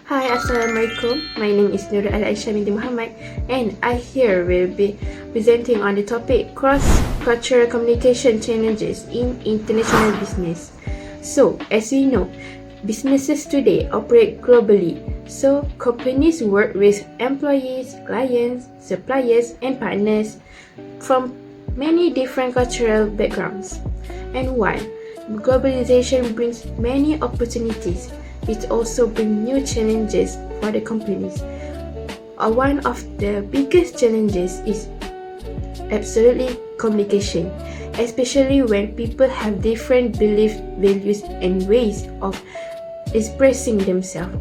Hi, Assalamualaikum. My name is Nurul Aisha Binti Muhamad, and I here will be presenting on the topic cross-cultural communication challenges in international business. So, as we know, businesses today operate globally. So, companies work with employees, clients, suppliers, and partners from many different cultural backgrounds. And while globalization brings many opportunities, it also brings new challenges for the companies. One of the biggest challenges is absolutely communication, especially when people have different beliefs, values, and ways of expressing themselves.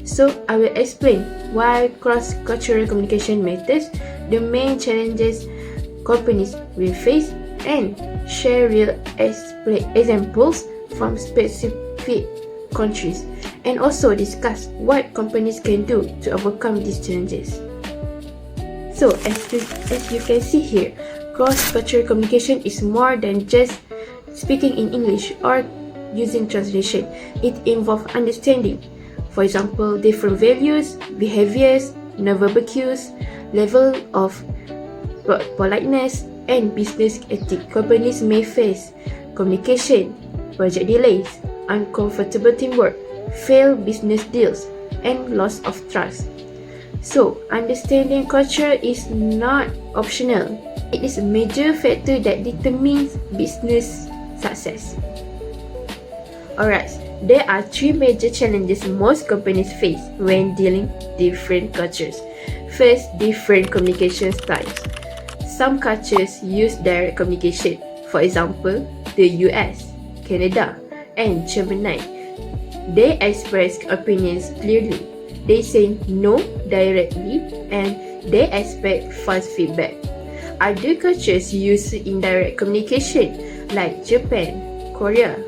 So I will explain why cross-cultural communication matters, the main challenges companies will face, and share real examples from specific countries, and also discuss what companies can do to overcome these challenges. So as you can see here, cross-cultural communication is more than just speaking in English or using translation. It involves understanding, for example, different values, behaviors, non-verbal cues, level of politeness, and business ethics. Companies may face communication, project delays, uncomfortable teamwork, failed business deals, and loss of trust. So, understanding culture is not optional. It is a major factor that determines business success. Alright, there are three major challenges most companies face when dealing with different cultures. First, different communication styles. Some cultures use direct communication. For example, the US, Canada, and Germany. They express opinions clearly. They say no directly, and they expect fast feedback. Other cultures use indirect communication like Japan, Korea,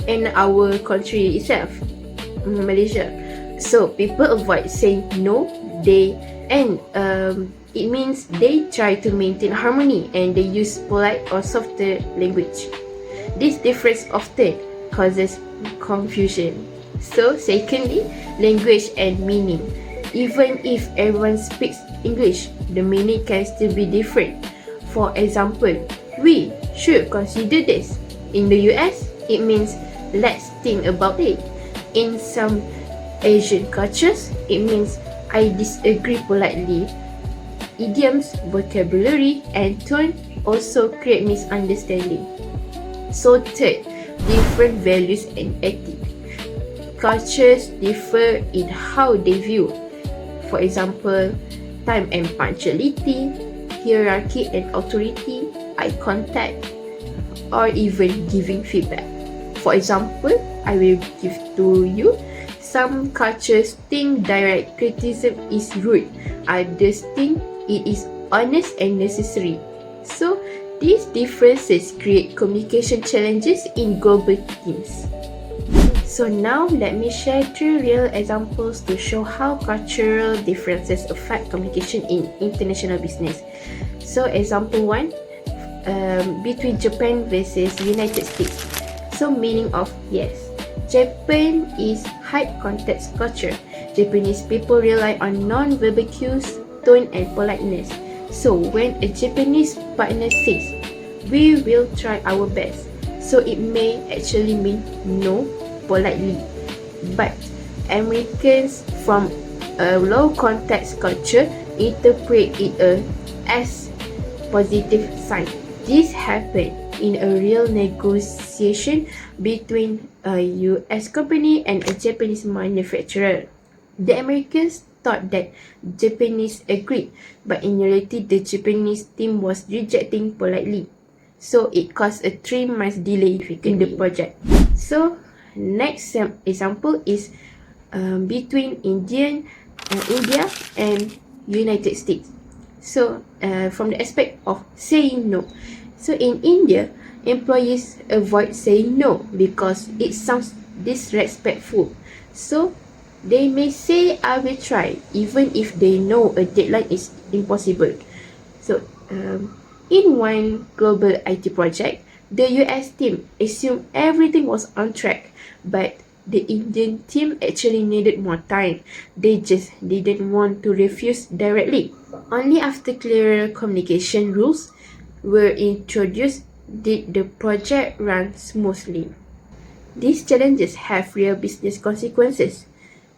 and our country itself, Malaysia. So people avoid saying no, it means they try to maintain harmony and they use polite or softer language. This difference often causes confusion. So, secondly, language and meaning. Even if everyone speaks English, the meaning can still be different. For example, we should consider this. In the US, it means let's think about it. In some Asian cultures, it means I disagree politely. Idioms, vocabulary, and tone also create misunderstanding. So third, different values and ethics. Cultures differ in how they view, for example, time and punctuality, hierarchy and authority, eye contact, or even giving feedback. For example, I will give to you. Some cultures think direct criticism is rude, others think it is honest and necessary. So, these differences create communication challenges in global teams. So now, let me share three real examples to show how cultural differences affect communication in international business. So, example 1, between Japan versus United States. So, meaning of yes, Japan is high context culture. Japanese people rely on non-verbal cues, tone, and politeness. So, when a Japanese partner says, "We will try our best," so it may actually mean no politely. But Americans from a low context culture interpret it as positive sign. This happened in a real negotiation between a US company and a Japanese manufacturer. The Americans thought that Japanese agreed, but in reality the Japanese team was rejecting politely. So it caused a 3 months delay in the project. So next example is between India and United States. So from the aspect of saying no. So in India, employees avoid saying no because it sounds disrespectful. So they may say I will try even if they know a deadline is impossible. So in one global IT project, the US team assumed everything was on track, but the Indian team actually needed more time. They just didn't want to refuse directly. Only after clearer communication rules were introduced did the project run smoothly. These challenges have real business consequences.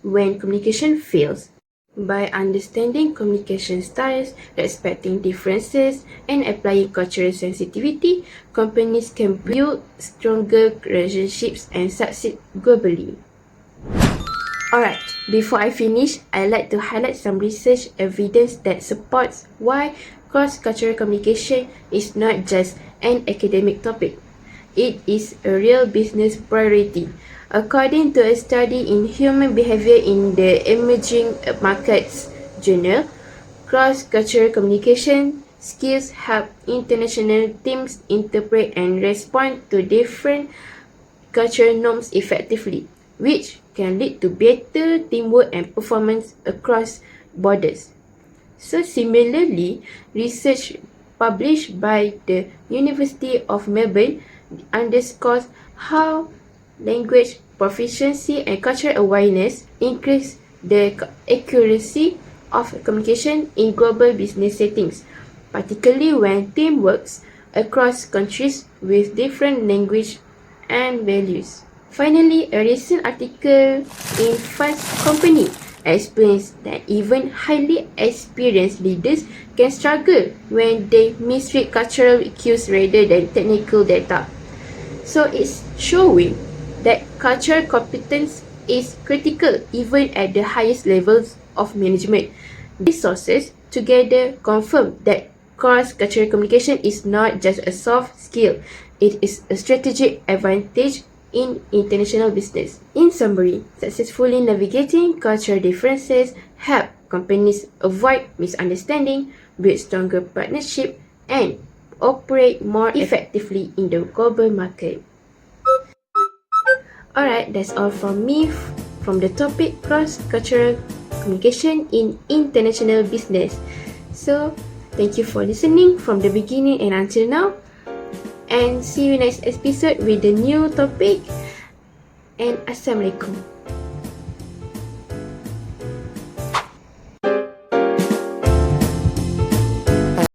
When communication fails, by understanding communication styles, respecting differences, and applying cultural sensitivity, companies can build stronger relationships and succeed globally. Alright, before I finish, I'd like to highlight some research evidence that supports why cross-cultural communication is not just an academic topic. It is a real business priority. According to a study in human behavior in the Emerging Markets Journal, cross-cultural communication skills help international teams interpret and respond to different cultural norms effectively, which can lead to better teamwork and performance across borders. So similarly, research published by the University of Melbourne underscores how language proficiency and cultural awareness increase the accuracy of communication in global business settings, particularly when team works across countries with different language and values. Finally, a recent article in Fast Company explains that even highly experienced leaders can struggle when they misread cultural cues rather than technical data. So it's showing that cultural competence is critical even at the highest levels of management. These sources together confirm that cross-cultural communication is not just a soft skill, it is a strategic advantage in international business. In summary, successfully navigating cultural differences help companies avoid misunderstanding, build stronger partnership, and operate more effectively in the global market. Alright, that's all from me from the topic cross-cultural communication in international business. So, thank you for listening from the beginning and until now. And see you next episode with a new topic. And Assalamualaikum.